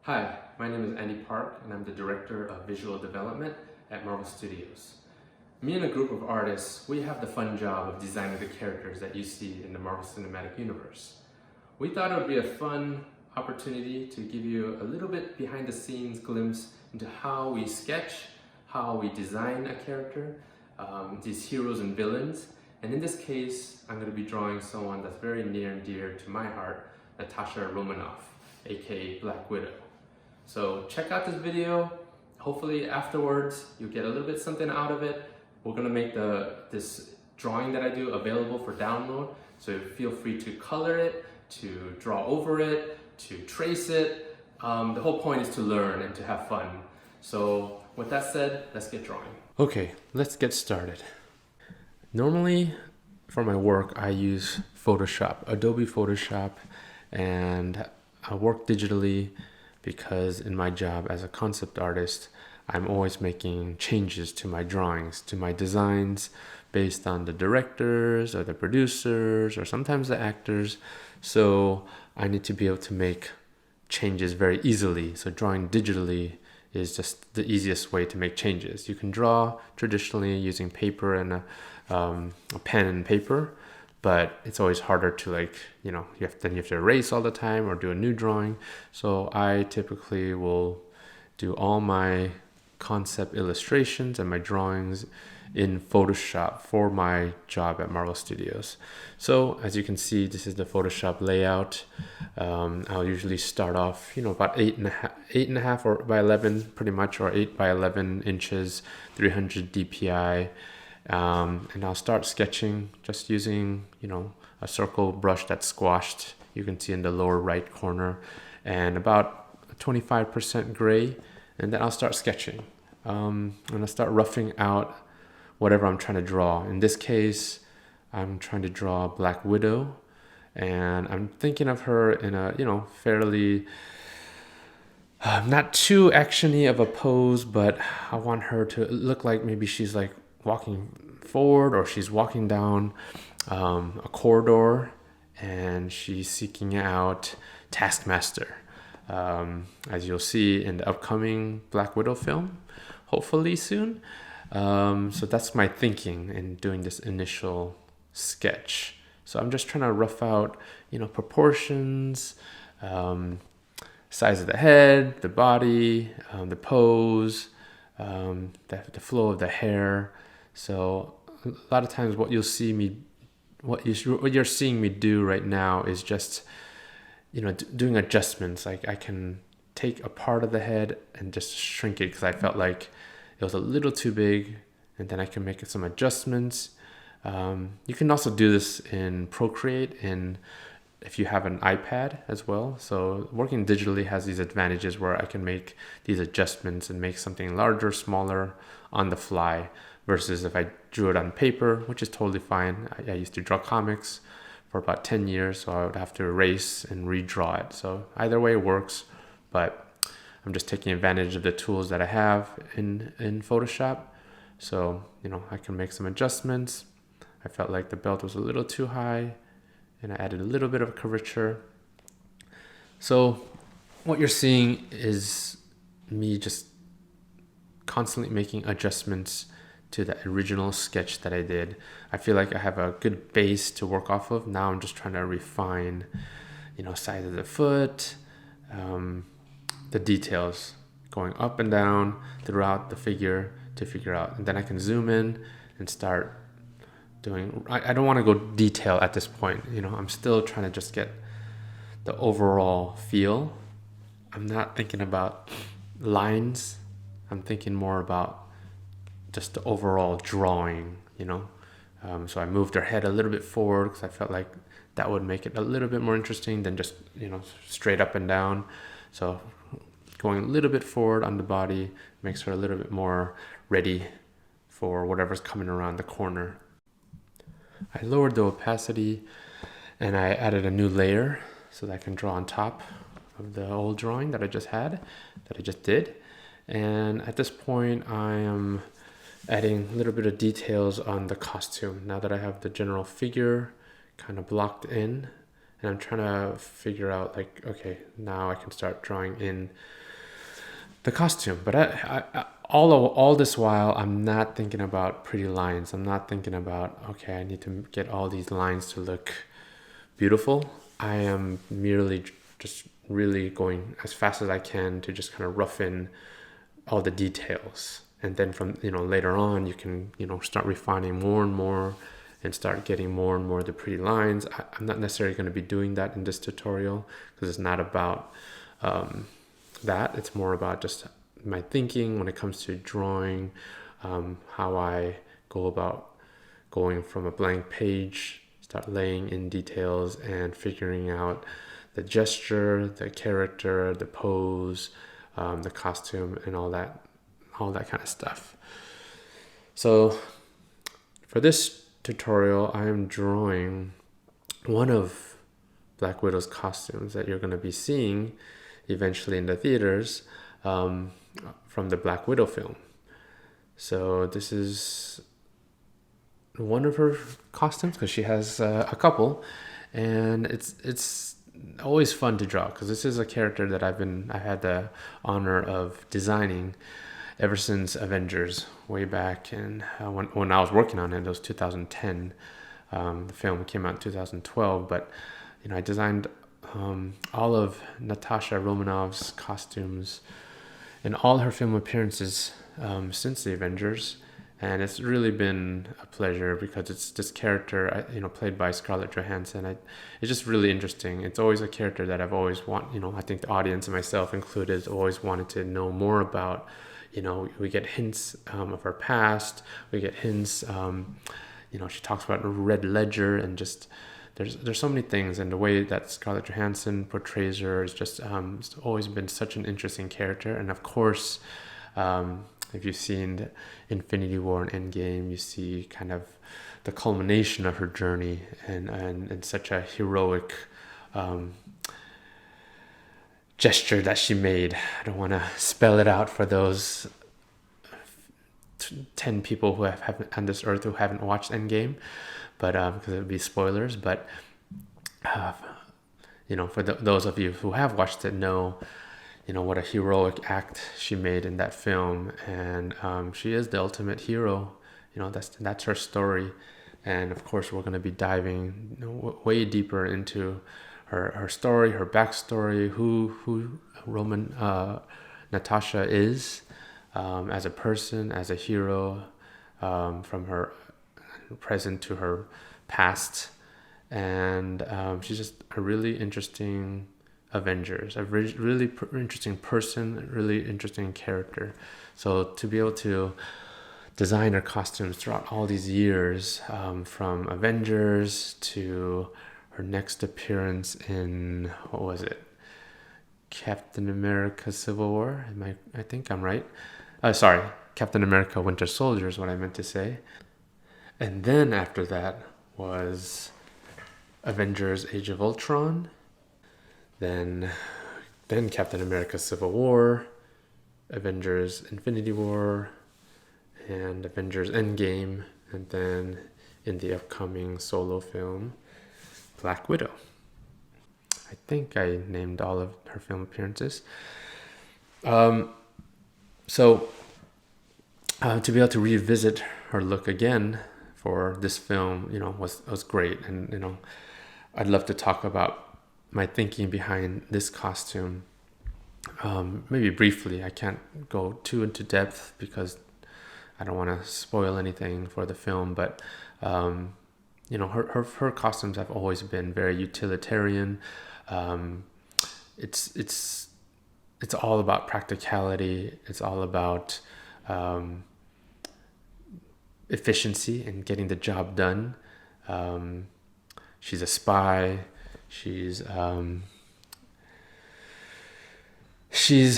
Hi, my name is Andy Park and I'm the Director of Visual Development at Marvel Studios. Me and a group of artists, we have the fun job of designing the characters that you see in the Marvel Cinematic Universe. We thought it would be a fun opportunity to give you a little bit behind the scenes glimpse into how we sketch, how we design a character, these heroes and villains. And in this case, I'm going to be drawing someone that's very near and dear to my heart, Natasha Romanoff, aka Black Widow. So check out this video. Hopefully afterwards you'll get a little bit something out of it. We're gonna make this drawing that I do available for download. So feel free to color it, to draw over it, to trace it. The whole point is to learn and to have fun. So with that said, let's get drawing. Okay, let's get started. Normally for my work, I use Photoshop, Adobe Photoshop, and I work digitally because in my job as a concept artist, I'm always making changes to my drawings, to my designs based on the directors or the producers or sometimes the actors. So I need to be able to make changes very easily. So drawing digitally is just the easiest way to make changes. You can draw traditionally using paper and a pen and paper, but it's always harder to you have to erase all the time or do a new drawing. So I typically will do all my concept illustrations and my drawings in Photoshop for my job at Marvel Studios. So as you can see, this is the Photoshop layout. I'll usually start off, about 8.5 or by 11 pretty much, or 8 by 11 inches, 300 DPI. And I'll start sketching just using, a circle brush that's squashed. You can see in the lower right corner, and about 25% gray. And then I'll start sketching. And I'll start roughing out whatever I'm trying to draw. In this case, I'm trying to draw Black Widow, and I'm thinking of her in a, fairly not too action-y of a pose, but I want her to look like maybe she's like walking forward or she's walking down a corridor and she's seeking out Taskmaster, as you'll see in the upcoming Black Widow film, hopefully soon. So that's my thinking in doing this initial sketch. So I'm just trying to rough out, proportions, size of the head, the body, the pose, the flow of the hair. So a lot of times what you're seeing me do right now is just, doing adjustments. Like I can take a part of the head and just shrink it because I felt like it was a little too big, and then I can make some adjustments. You can also do this in Procreate and if you have an iPad as well. So working digitally has these advantages where I can make these adjustments and make something larger, smaller on the fly, versus if I drew it on paper, which is totally fine. I used to draw comics for about 10 years, so I would have to erase and redraw it. So either way works, but I'm just taking advantage of the tools that I have in Photoshop. So, I can make some adjustments. I felt like the belt was a little too high, and I added a little bit of curvature. So what you're seeing is me just constantly making adjustments to the original sketch that I did. I feel like I have a good base to work off of. Now I'm just trying to refine, size of the foot, the details going up and down throughout the figure to figure out. And then I can zoom in and start doing, I don't want to go detail at this point. I'm still trying to just get the overall feel. I'm not thinking about lines. I'm thinking more about just the overall drawing, So I moved her head a little bit forward because I felt like that would make it a little bit more interesting than just, straight up and down. So going a little bit forward on the body makes her a little bit more ready for whatever's coming around the corner. I lowered the opacity and I added a new layer so that I can draw on top of the old drawing that I just did. And at this point, I am adding a little bit of details on the costume. Now that I have the general figure kind of blocked in and I'm trying to figure out like, okay, now I can start drawing in the costume. But all this while, I'm not thinking about pretty lines. I'm not thinking about, okay, I need to get all these lines to look beautiful. I am merely just really going as fast as I can to just kind of rough in all the details. And then from, later on, you can, start refining more and more and start getting more and more of the pretty lines. I'm not necessarily going to be doing that in this tutorial because it's not about that. It's more about just my thinking when it comes to drawing, how I go about going from a blank page, start laying in details and figuring out the gesture, the character, the pose, the costume, and all that kind of stuff. So for this tutorial, I am drawing one of Black Widow's costumes that you're going to be seeing eventually in the theaters from the Black Widow film. So this is one of her costumes because she has a couple, and it's always fun to draw because this is a character that I had the honor of designing ever since Avengers, way back in when I was working on it. It was 2010. The film came out in 2012, but I designed all of Natasha Romanoff's costumes and all her film appearances since the Avengers, and it's really been a pleasure because it's this character, played by Scarlett Johansson. It's just really interesting. It's always a character that I've always I think the audience and myself included always wanted to know more about. We get hints of her past. We get hints. She talks about the Red Ledger, and just there's so many things, and the way that Scarlett Johansson portrays her is just it's always been such an interesting character. And of course, if you've seen Infinity War and Endgame, you see kind of the culmination of her journey and such a heroic gesture that she made. I don't want to spell it out for those 10 people who have on this earth who haven't watched Endgame, but because it would be spoilers. But for those of you who have watched it, know what a heroic act she made in that film, and she is the ultimate hero. That's her story, and of course we're going to be diving way deeper into her story, her backstory, who Natasha is as a person, as a hero, from her present to her past, and she's just a really interesting Avengers, a really interesting person, a really interesting character. So to be able to design her costumes throughout all these years, from Avengers to her next appearance in, what was it? Captain America Civil War? I think I'm right. Sorry, Captain America Winter Soldier is what I meant to say. And then after that was Avengers Age of Ultron. Then Captain America Civil War, Avengers Infinity War, and Avengers Endgame, and then in the upcoming solo film, Black Widow. I think I named all of her film appearances. So to be able to revisit her look again for this film, was great. And, I'd love to talk about my thinking behind this costume. Maybe briefly. I can't go too into depth because I don't want to spoil anything for the film, but her costumes have always been very utilitarian. It's all about practicality. It's all about efficiency and getting the job done. She's a spy. She's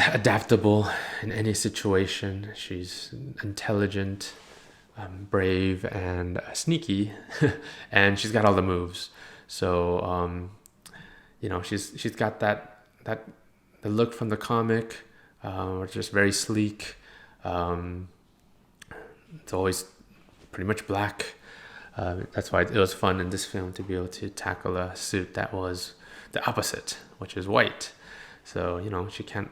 adaptable in any situation. She's intelligent, brave, and sneaky, and she's got all the moves. So she's got that the look from the comic, just very sleek. It's always pretty much black. That's why it was fun in this film to be able to tackle a suit that was the opposite, which is white. So she can't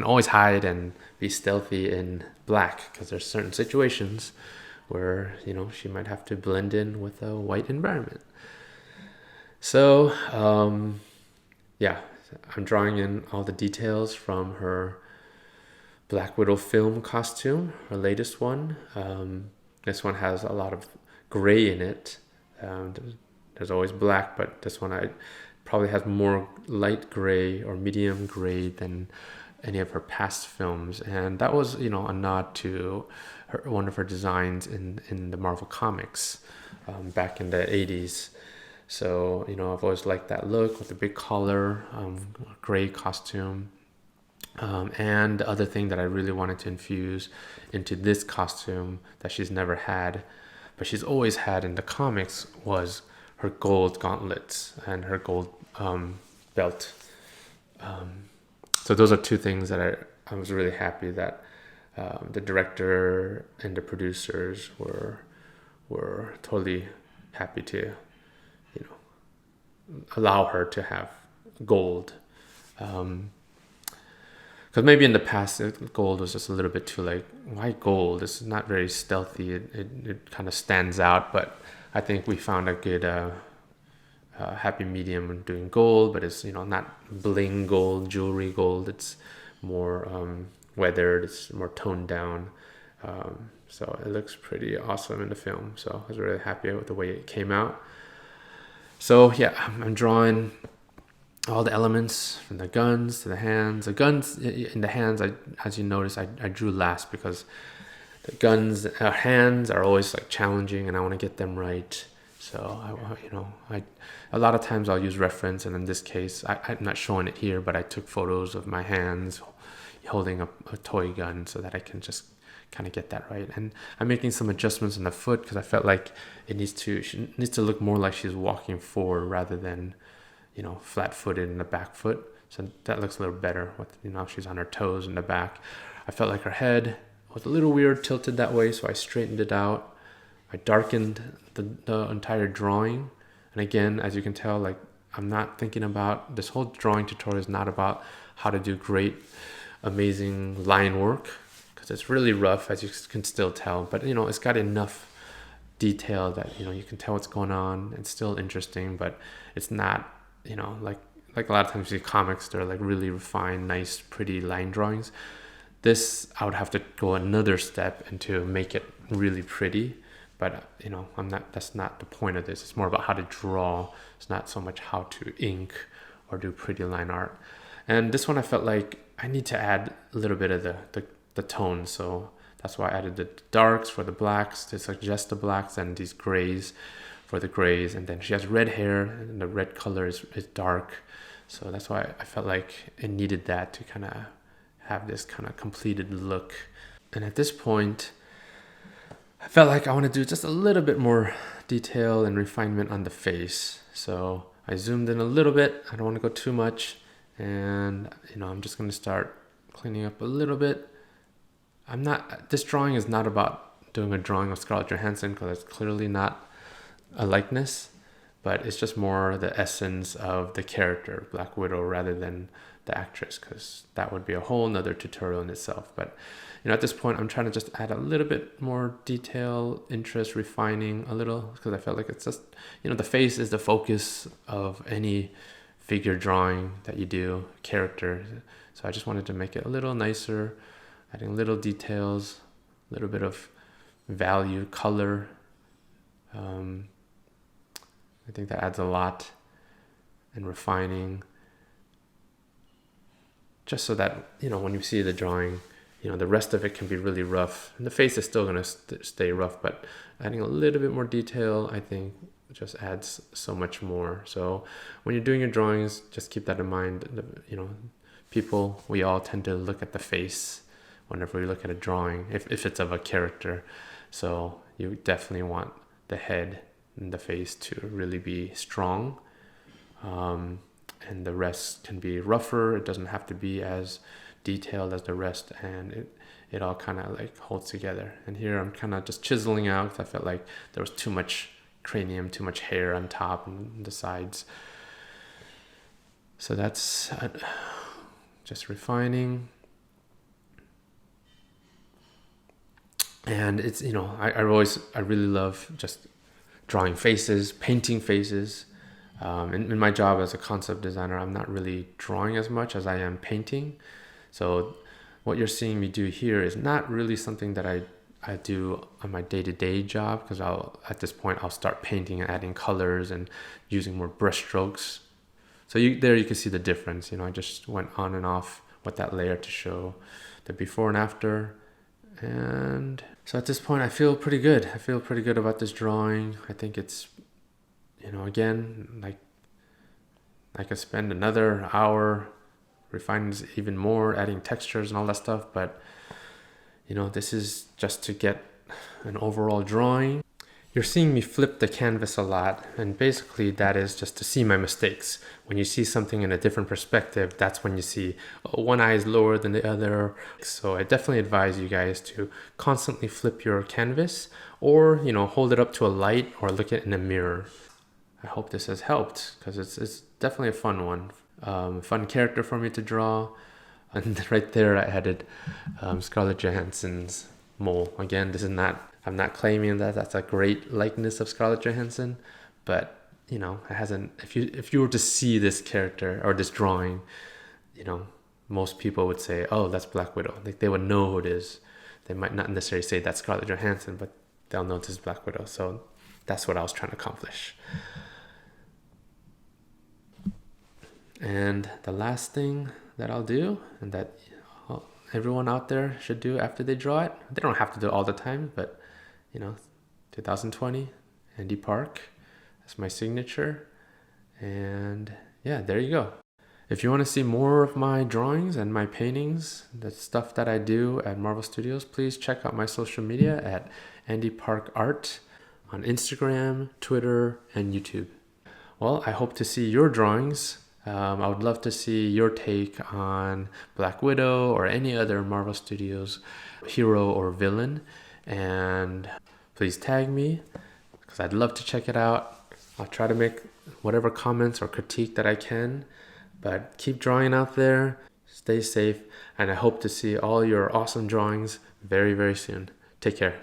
always hide and be stealthy in black, because there's certain situations where she might have to blend in with a white environment. So yeah, I'm drawing in all the details from her Black Widow film costume, her latest one. This one has a lot of gray in it. There's always black, but this one probably has more light gray or medium gray than any of her past films. And that was, a nod to one of her designs in the Marvel comics back in the 80s. So, I've always liked that look with the big collar, gray costume. And the other thing that I really wanted to infuse into this costume that she's never had, but she's always had in the comics, was her gold gauntlets and her gold belt. So those are two things that I was really happy that the director and the producers were totally happy to allow her to have gold. Because maybe in the past, gold was just a little bit too why gold? This is not very stealthy. It kind of stands out, but I think we found a good happy medium in doing gold, but it's not bling gold, jewelry gold. It's more weathered. It's more toned down. So it looks pretty awesome in the film. So I was really happy with the way it came out. So yeah, I'm drawing all the elements from the guns to the hands. The guns in the hands, as you notice, I drew last because the guns, hands are always challenging, and I want to get them right. So a lot of times I'll use reference, and in this case, I'm not showing it here, but I took photos of my hands holding a toy gun so that I can just kind of get that right. And I'm making some adjustments in the foot because I felt like she needs to look more like she's walking forward rather than flat-footed in the back foot. So that looks a little better with, she's on her toes in the back. I felt like her head was a little weird, tilted that way, so I straightened it out. I darkened the entire drawing. And again, as you can tell, I'm not thinking about, this whole drawing tutorial is not about how to do great, amazing line work, because it's really rough, as you can still tell. But, it's got enough detail that, you can tell what's going on. It's still interesting, but it's not, like a lot of times you see comics, they're really refined, nice, pretty line drawings. This, I would have to go another step and to make it really pretty. But, that's not the point of this. It's more about how to draw. It's not so much how to ink or do pretty line art. And this one, I felt like I need to add a little bit of the tone. So that's why I added the darks for the blacks to suggest the blacks, and these grays for the grays. And then she has red hair, and the red color is dark. So that's why I felt like it needed that to kind of have this kind of completed look. And at this point, I felt like I want to do just a little bit more detail and refinement on the face. So I zoomed in a little bit. I don't want to go too much. And, I'm just going to start cleaning up a little bit. This drawing is not about doing a drawing of Scarlett Johansson, because it's clearly not a likeness, but it's just more the essence of the character, Black Widow, rather than the actress, because that would be a whole nother tutorial in itself. But at this point, I'm trying to just add a little bit more detail, interest, refining a little, because I felt like it's just, the face is the focus of any figure drawing that you do, character. So I just wanted to make it a little nicer, adding little details, a little bit of value, color. I think that adds a lot, and refining, just so that, when you see the drawing, the rest of it can be really rough. And the face is still going to stay rough, but adding a little bit more detail, I think, just adds so much more. So when you're doing your drawings, just keep that in mind. People, we all tend to look at the face whenever we look at a drawing, if it's of a character. So you definitely want the head and the face to really be strong. And the rest can be rougher. It doesn't have to be as detailed as the rest, and it all kind of like holds together. And here I'm kind of just chiseling out because I felt like there was too much cranium, too much hair on top and the sides. So that's just refining. And it's, I really love just drawing faces, painting faces. In my job as a concept designer, I'm not really drawing as much as I am painting. So what you're seeing me do here is not really something that I do on my day-to-day job, because at this point I'll start painting and adding colors and using more brush strokes. So there you can see the difference. I just went on and off with that layer to show the before and after. And so at this point I feel pretty good. I feel pretty good about this drawing. I think it's, again, like I could spend another hour refining this even more, adding textures and all that stuff, but this is just to get an overall drawing. You're seeing me flip the canvas a lot, and basically that is just to see my mistakes. When you see something in a different perspective, that's when you see, one eye is lower than the other. So I definitely advise you guys to constantly flip your canvas, or hold it up to a light or look at it in a mirror. I hope this has helped, because it's definitely a fun one. Fun character for me to draw. And right there I added Scarlett Johansson's mole. Again, I'm not claiming that that's a great likeness of Scarlett Johansson, but it hasn't. If you were to see this character or this drawing, most people would say, oh, that's Black Widow. Like, they would know who it is. They might not necessarily say that's Scarlett Johansson, but they'll know this is Black Widow. So that's what I was trying to accomplish. And the last thing that I'll do, and that everyone out there should do after they draw it, they don't have to do it all the time, but 2020, Andy Park, that's my signature. And yeah, there you go. If you want to see more of my drawings and my paintings, the stuff that I do at Marvel Studios, please check out my social media at Andy Park Art on Instagram, Twitter, and YouTube. Well, I hope to see your drawings. I would love to see your take on Black Widow or any other Marvel Studios hero or villain. And please tag me, because I'd love to check it out. I'll try to make whatever comments or critique that I can. But keep drawing out there, stay safe, and I hope to see all your awesome drawings very, very soon. Take care.